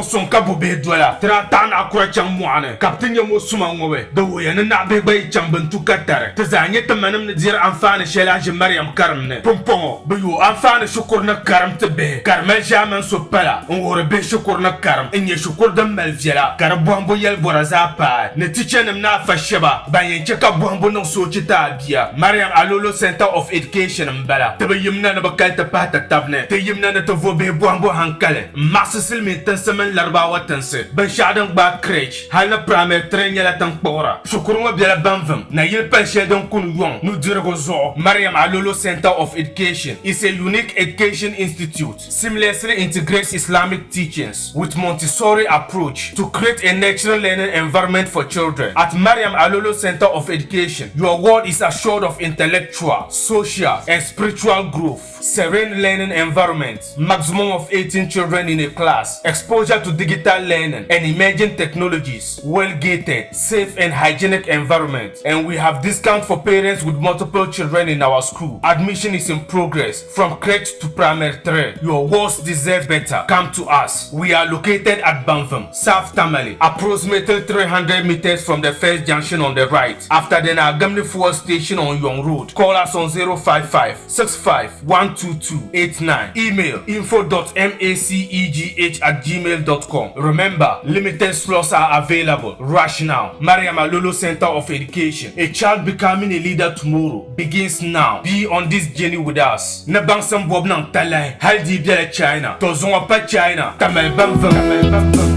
son ka bobe dola tra ta na akura chang muane kaptin ya mo suma ngowe da woya na be bay chang bantu katare ta zanye ta manam ne dir amfane shela je Mariam karamne pompon be yo amfane shukur na karam te be karmel jaman so pala on wore be shukur na karam enye shukur da mal viela kar bombo yel boraza pa ne tichenem na fasheba bayen cheka bombo no so chita bia Mariam Alolo Center of Education mbala te be yimna na bakal ta pata tabne te yimna na to vobe bombo hankale masasil min tan semen larba watanse ben shadan ba crèche hal na primaire train la tan pora shukur ngo biela banvum na yil pel shedon kun yon nu dirgo zo Mariam Alolo Center of Education is a unique education institute seamlessly integrates Islamic teachings with Montessori approach to create a natural learning environment for children. At Mariam Alolo Center of Education, your world is assured of intellectual, social, and spiritual growth, serene learning environment, maximum of 18 children in a class, exposure to digital learning and emerging technologies, well-gated, safe and hygienic environment, and we have discount for parents with multiple children in our school. Admission is in progress from crèche to primary 3. Your walls deserve better. Come to us. We are located at Banfam, South Tamale, approximately 300 meters from the first junction on the right. After the Nagamni Fuel Station on Young Road. Call us on 055 65 122 89. Email info.macegh@gmail.com. Remember, limited slots are available. Rush now. Mariam Alolo Center of Education. A child becoming a leader tomorrow begins now. Be on this journey with us. Nabang Bob Nang Talai. Haldi Biela China. Tozonga pa China. Tamel Bam.